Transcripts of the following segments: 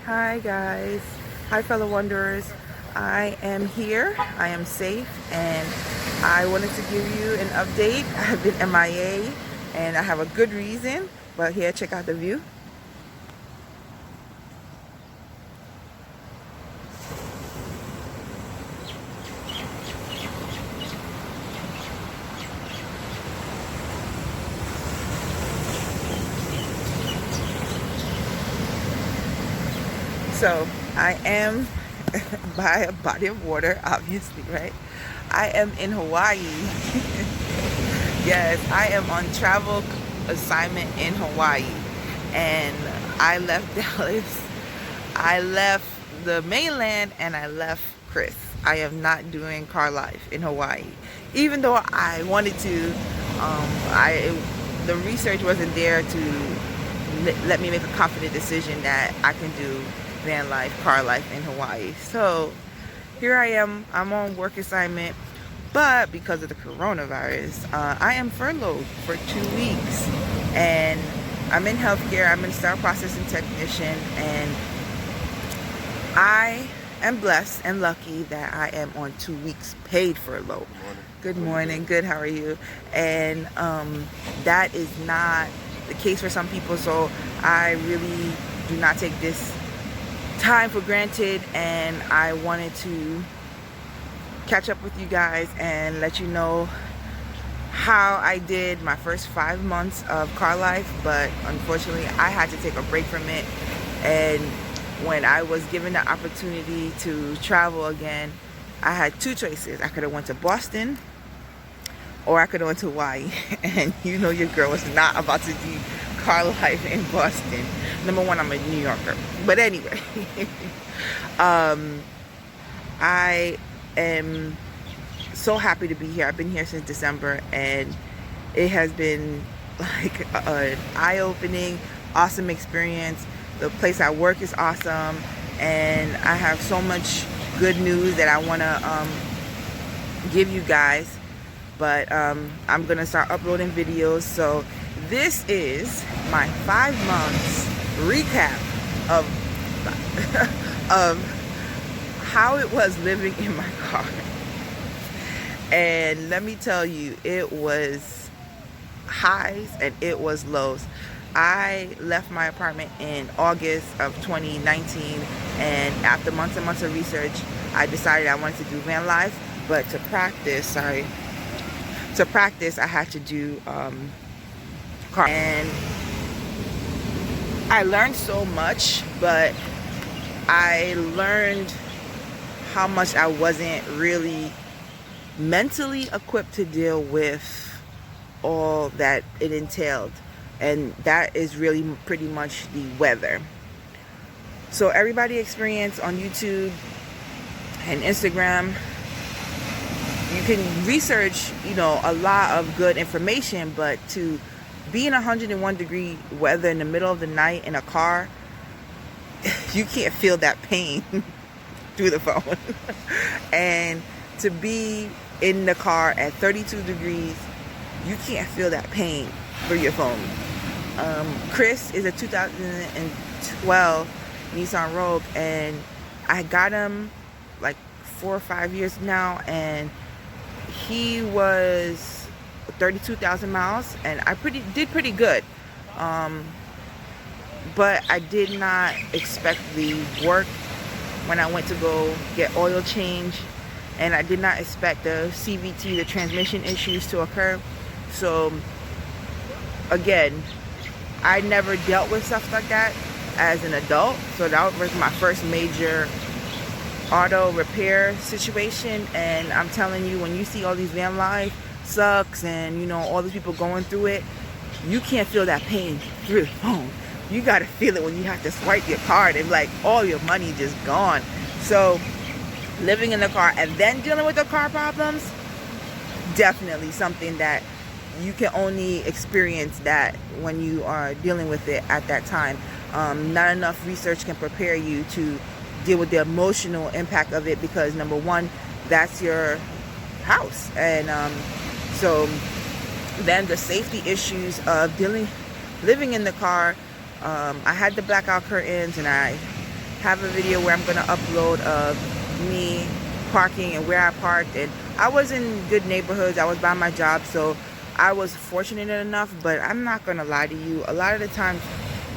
Hi guys, hi fellow wanderers. I am here, I am safe, and I wanted to give you an update. I've been MIA and I have a good reason, but here, check out the view. So I am by a body of water, obviously, right? I am in Hawaii. Yes, I am on travel assignment in Hawaii, and I left Dallas. I left the mainland and I left Chris. I am not doing car life in Hawaii, even though I wanted to. The research wasn't there to let me make a confident decision that I can do van life, car life in Hawaii. So here I am. I'm on work assignment, but because of the coronavirus, I am furloughed for 2 weeks, and I'm in healthcare. I'm a sterile processing technician, and I am blessed and lucky that I am on 2 weeks paid furlough. Good morning. Good. How are you? And that is not the case for some people. So I really do not take this time for granted, and I wanted to catch up with you guys and let you know how I did my first 5 months of car life. But unfortunately, I had to take a break from it, and when I was given the opportunity to travel again, I had two choices. I could have went to Boston or I could have went to Hawaii. And you know your girl was not about to do car life in Boston. Number one, I'm a New Yorker. But anyway, I am so happy to be here. I've been here since December, and it has been like an eye-opening, awesome experience. The place I work is awesome, and I have so much good news that I want to give you guys. But I'm gonna start uploading videos. So this is my 5 months recap of of how it was living in my car. And let me tell you, it was highs and it was lows. I left my apartment in August of 2019, and after months and months of research, I decided I wanted to do van life. But to practice, I had to do car. And I learned so much, but I learned how much I wasn't really mentally equipped to deal with all that it entailed. And that is really pretty much the weather. So everybody experience on YouTube and Instagram, you can research, a lot of good information, but to be in 101 degree weather in the middle of the night in a car, you can't feel that pain through the phone. And to be in the car at 32 degrees, you can't feel that pain through your phone. Chris is a 2012 Nissan Rogue, and I got him like 4 or 5 years now, and he was 32,000 miles, and I did pretty good. But I did not expect the work when I went to go get oil change, and I did not expect the CVT, the transmission issues, to occur. So again, I never dealt with stuff like that as an adult, so that was my first major auto repair situation. And I'm telling you, when you see all these van life sucks and all these people going through it, you can't feel that pain through the phone. You got to feel it when you have to swipe your card and like all your money just gone. So living in the car and then dealing with the car problems, definitely something that you can only experience that when you are dealing with it at that time. Not enough research can prepare you to deal with the emotional impact of it, because number one, that's your house. And so then the safety issues of living in the car. I had the blackout curtains, and I have a video where I'm gonna upload of me parking and where I parked. And I was in good neighborhoods. I was by my job, so I was fortunate enough. But I'm not gonna lie to you, a lot of the times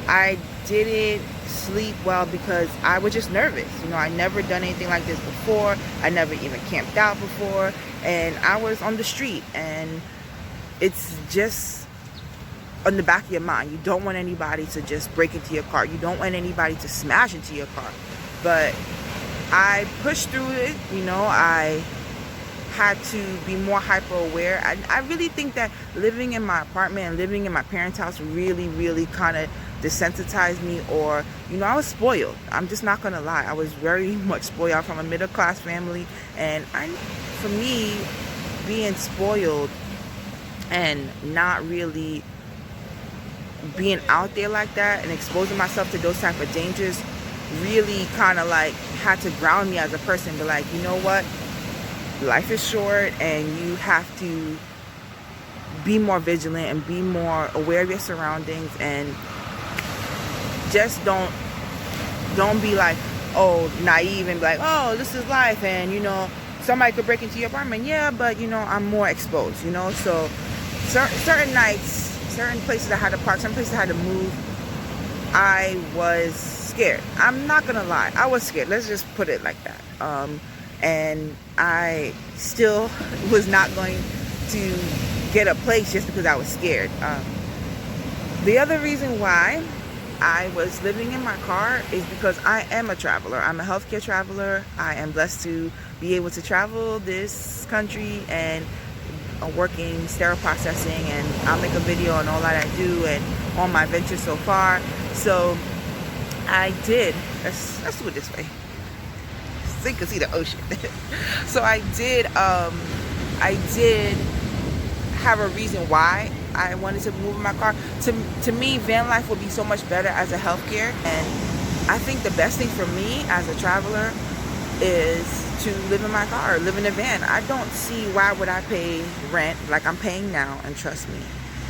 I didn't sleep well because I was just nervous. You know, I never done anything like this before. I never even camped out before, and I was on the street, and it's just on the back of your mind. You don't want anybody to just break into your car. You don't want anybody to smash into your car. But I pushed through it. You know, I had to be more hyper aware. I really think that living in my apartment and living in my parents' house really kind of desensitized me, or, you know, I was spoiled. I'm just not gonna lie. I was very much spoiled. I'm from a middle class family, and for me, being spoiled and not really being out there like that and exposing myself to those type of dangers really kind of like had to ground me as a person. But like, you know what, life is short, and you have to be more vigilant and be more aware of your surroundings, and just don't be like, oh, naive and be like, oh, this is life, and, you know, somebody could break into your apartment. Yeah, but, you know, I'm more exposed, you know. So certain nights, certain places I had to park, some places I had to move, I was scared. I'm not gonna lie, I was scared. Let's just put it like that. And I still was not going to get a place just because I was scared. The other reason why I was living in my car is because I am a traveler. I'm a healthcare traveler. I am blessed to be able to travel this country and working sterile processing, and I'll make a video on all that I do and on my ventures so far. So I did, let's do it this way so you can see the ocean. So I did have a reason why I wanted to move in my car. To me, van life would be so much better as a healthcare, and I think the best thing for me as a traveler is to live in my car, live in a van. I don't see why would I pay rent like I'm paying now, and trust me,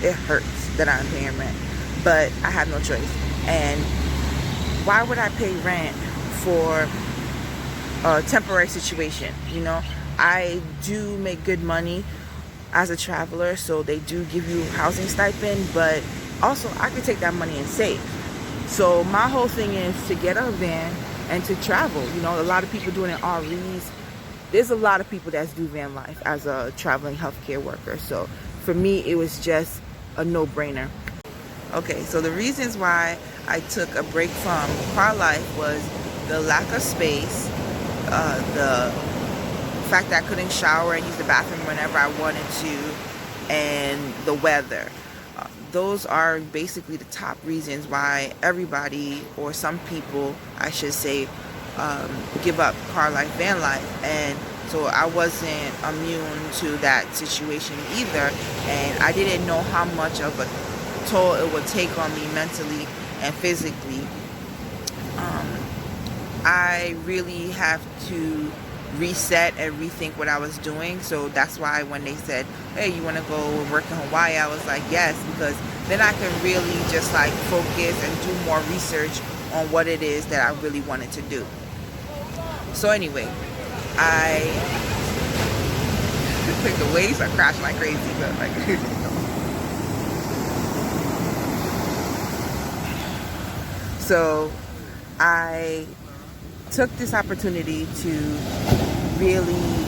it hurts that I'm paying rent, but I have no choice. And why would I pay rent for a temporary situation? You know, I do make good money as a traveler, so they do give you housing stipend, but also I could take that money and save. So my whole thing is to get a van and to travel. You know, a lot of people doing it RVs. There's a lot of people that do van life as a traveling healthcare worker. So for me, it was just a no-brainer. Okay, so the reasons why I took a break from car life was the lack of space, the fact that I couldn't shower and use the bathroom whenever I wanted to, and the weather. Those are basically the top reasons why everybody, or some people I should say, give up car life, van life. And so I wasn't immune to that situation either, and I didn't know how much of a toll it would take on me mentally and physically. I really have to reset and rethink what I was doing. So that's why when they said, hey, you want to go work in Hawaii, I was like, yes, because then I can really just like focus and do more research on what it is that I really wanted to do. So anyway, I think the waves are crashing like crazy, but like so I took this opportunity to really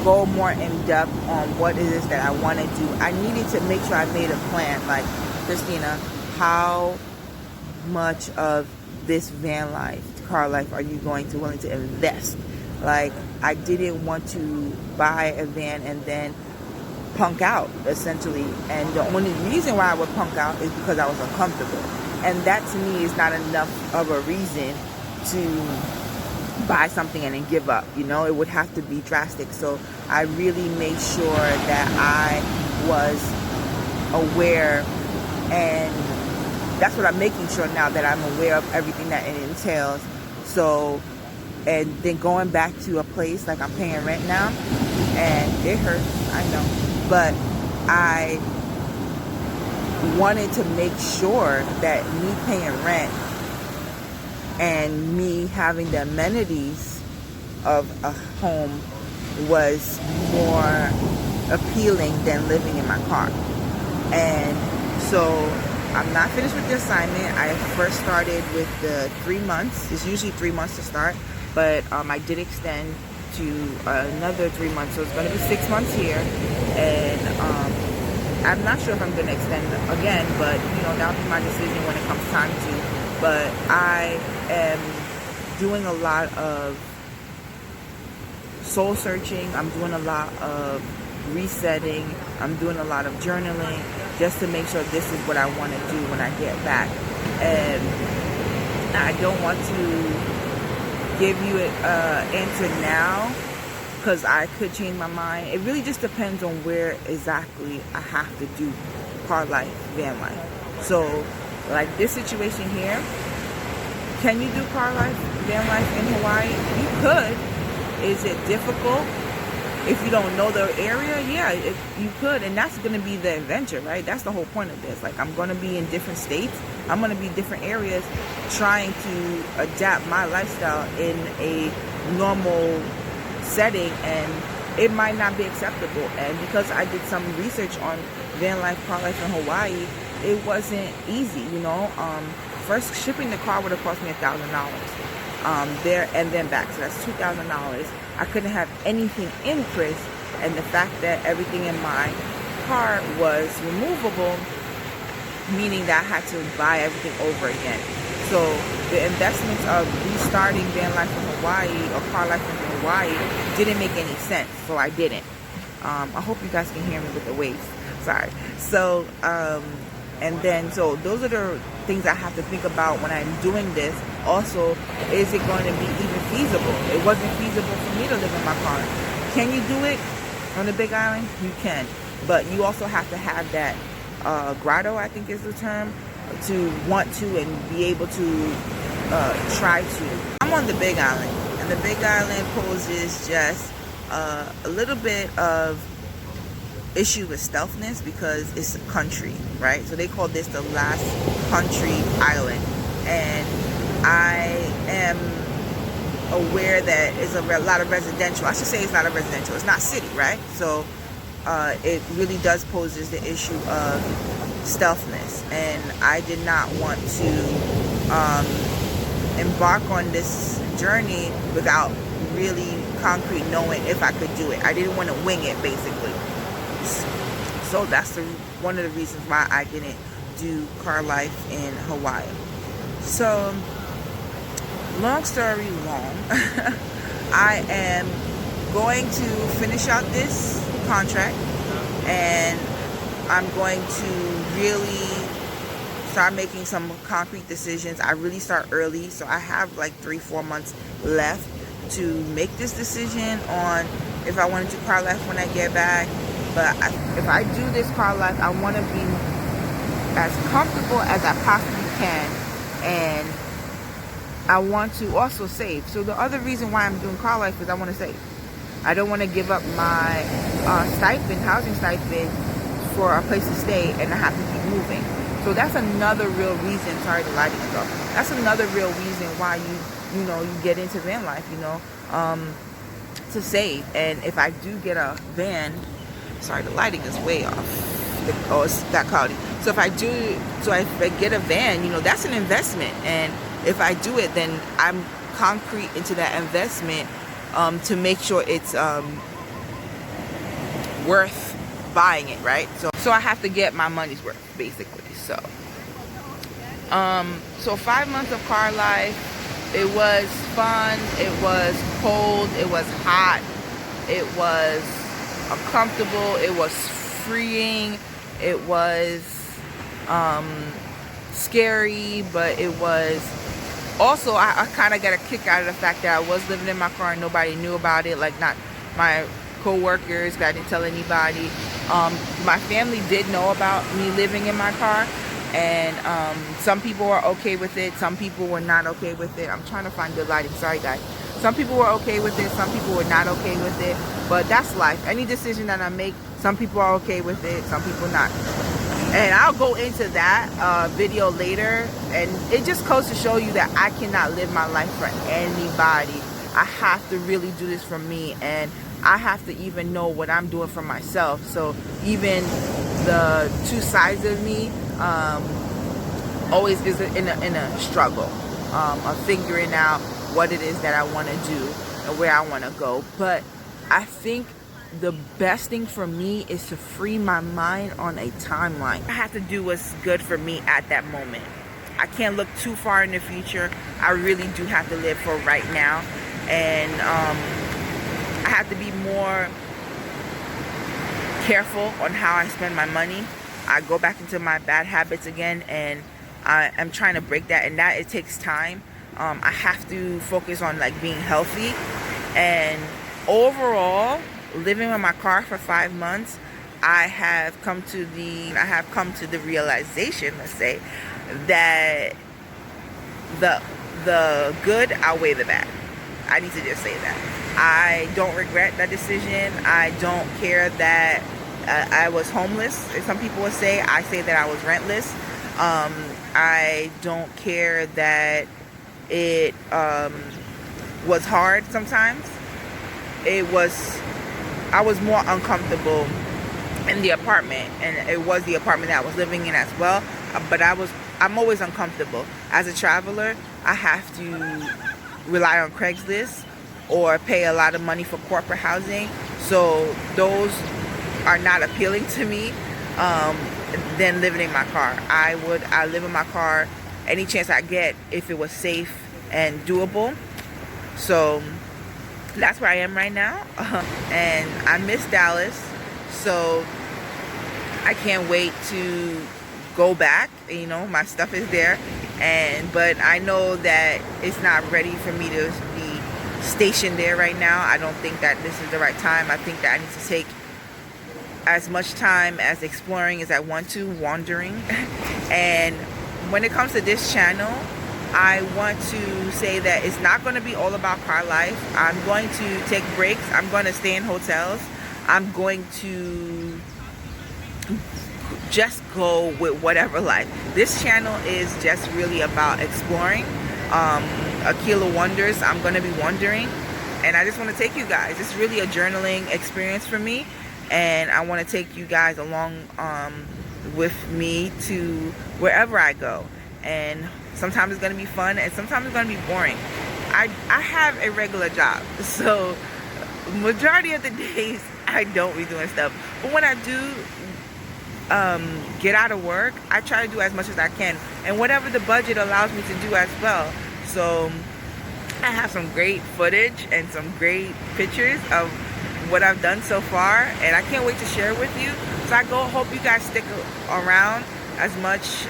go more in depth on what it is that I want to do. I needed to make sure I made a plan. Like, Christina, how much of this van life, car life, are you willing to invest? Like, I didn't want to buy a van and then punk out, essentially. And the only reason why I would punk out is because I was uncomfortable. And that to me is not enough of a reason to buy something and then give up. You know, it would have to be drastic. So I really made sure that I was aware, and that's what I'm making sure now, that I'm aware of everything that it entails. So, and then going back to a place, like I'm paying rent now, and it hurts, I know, but I wanted to make sure that me paying rent and me having the amenities of a home was more appealing than living in my car. And so I'm not finished with the assignment. I first started with the 3 months. It's usually 3 months to start, but I did extend to another 3 months, so it's going to be 6 months here. And I'm not sure if I'm going to extend again, but that'll be my decision when it comes time to. But I am doing a lot of soul searching. I'm doing a lot of resetting. I'm doing a lot of journaling just to make sure this is what I want to do when I get back. And I don't want to give you an answer now because I could change my mind. It really just depends on where exactly I have to do car life, van life. So like this situation here, can you do car life, van life in Hawaii? You could. Is it difficult? If you don't know the area, yeah, you could. And that's going to be the adventure, right? That's the whole point of this. Like, I'm going to be in different states. I'm going to be in different areas trying to adapt my lifestyle in a normal setting. And it might not be acceptable. And because I did some research on van life, car life in Hawaii, it wasn't easy, First, shipping the car would have cost me $1,000 there and then back. So that's $2,000. I couldn't have anything in Chris, and the fact that everything in my car was removable, meaning that I had to buy everything over again. So the investments of restarting van life in Hawaii or car life in Hawaii didn't make any sense, so I didn't. I hope you guys can hear me with the waves. Sorry. So so those are the things I have to think about when I'm doing this. Also, is it going to be even feasible? It wasn't feasible for me to live in my car. Can you do it on the Big Island? You can. But you also have to have that grotto, I think is the term, to want to and be able to try to. I'm on the Big Island, and the Big Island poses just a little bit of issue with stealthness because it's a country, right? So they call this the last country island, and I am aware that it's a lot of residential. I should say it's not a residential. It's not city, right? So it really does poses the issue of stealthness, and I did not want to embark on this journey without really concrete knowing if I could do it. I didn't want to wing it, basically. So that's one of the reasons why I didn't do car life in Hawaii. So long story long, I am going to finish out this contract, and I'm going to really start making some concrete decisions. I really start early, so I have like 3-4 months left to make this decision on if I want to do car life when I get back. But if I do this car life, I want to be as comfortable as I possibly can, and I want to also save. So the other reason why I'm doing car life is I want to save. I don't want to give up my housing stipend for a place to stay, and I have to keep moving. So that's another real reason. Sorry, the lighting is off. That's another real reason why you get into van life. To save. And if I do get a van. Sorry, the lighting is way off. It's that cloudy. So if I get a van, that's an investment. And if I do it, then I'm concrete into that investment to make sure it's worth buying it, right? So I have to get my money's worth, basically. So 5 months of car life. It was fun. It was cold. It was hot. It was uncomfortable. It was freeing. It was scary, but it was also, I kind of got a kick out of the fact that I was living in my car and nobody knew about it. Like, not my co-workers, I didn't tell anybody. My family did know about me living in my car, and some people were okay with it. Some people were not okay with it. I'm trying to find good lighting. Sorry, guys. Some people were okay with it. Some people were not okay with it. But that's life. Any decision that I make, some people are okay with it. Some people not. And I'll go into that video later, and it just goes to show you that I cannot live my life for anybody. I have to really do this for me, and I have to even know what I'm doing for myself. So even the two sides of me always is in a struggle of figuring out what it is that I want to do and where I want to go. But I think the best thing for me is to free my mind on a timeline. I have to do what's good for me at that moment. I can't look too far in the future. I really do have to live for right now. And I have to be more careful on how I spend my money. I go back into my bad habits again, and I'm trying to break that, and that it takes time. I have to focus on like being healthy, and overall, living in my car for 5 months, I have come to the realization, let's say, that the good outweigh the bad. I need to just say that. I don't regret that decision. I don't care that I was homeless, as some people would say. I say that I was rentless. I don't care that it was hard sometimes. I was more uncomfortable in the apartment, and it was the apartment that I was living in as well. But I'm always uncomfortable. As a traveler, I have to rely on Craigslist or pay a lot of money for corporate housing. So those are not appealing to me than living in my car. I live in my car any chance I get if it was safe and doable. So that's where I am right now. And I miss Dallas, so I can't wait to go back. You know, my stuff is there, but I know that it's not ready for me to be stationed there right now. I don't think that this is the right time. I think that I need to take as much time as exploring as I want to, wandering. And when it comes to this channel, I want to say that it's not going to be all about car life. I'm going to take breaks. I'm going to stay in hotels. I'm going to just go with whatever life. This channel is just really about exploring. Akila wonders. I'm going to be wandering, and I just want to take you guys. It's really a journaling experience for me, and I want to take you guys along with me to wherever I go. And sometimes it's going to be fun, and sometimes it's going to be boring. I have a regular job, so majority of the days I don't be doing stuff. But when I do get out of work, I try to do as much as I can, and whatever the budget allows me to do as well. So I have some great footage and some great pictures of what I've done so far, and I can't wait to share with you. So I hope you guys stick around as much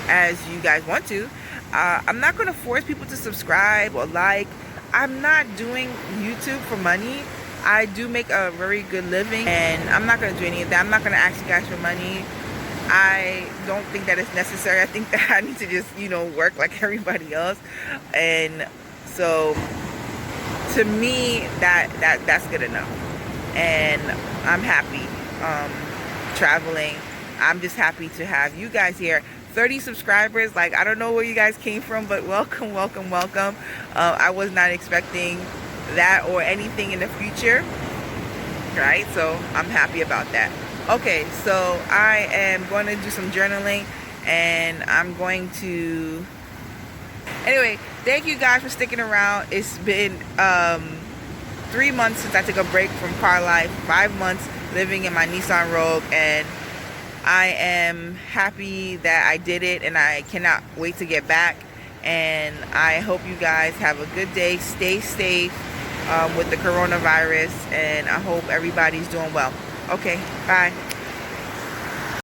as you guys want to. I'm not going to force people to subscribe or like. I'm not doing YouTube for money. I do make a very good living, and I'm not going to do any of that. I'm not going to ask you guys for money. I don't think that it's necessary. I think that I need to just, work like everybody else. And so to me, that's good enough. And I'm happy traveling. I'm just happy to have you guys here. 30 subscribers, like, I don't know where you guys came from, but welcome, welcome, welcome. I was not expecting that or anything in the future, right? So I'm happy about that. Okay, so I am going to do some journaling, and I'm going to, anyway, thank you guys for sticking around. It's been 3 months since I took a break from car life, 5 months living in my Nissan Rogue, and I am happy that I did it, and I cannot wait to get back. And I hope you guys have a good day. Stay safe with the coronavirus, and I hope everybody's doing well. Okay, bye.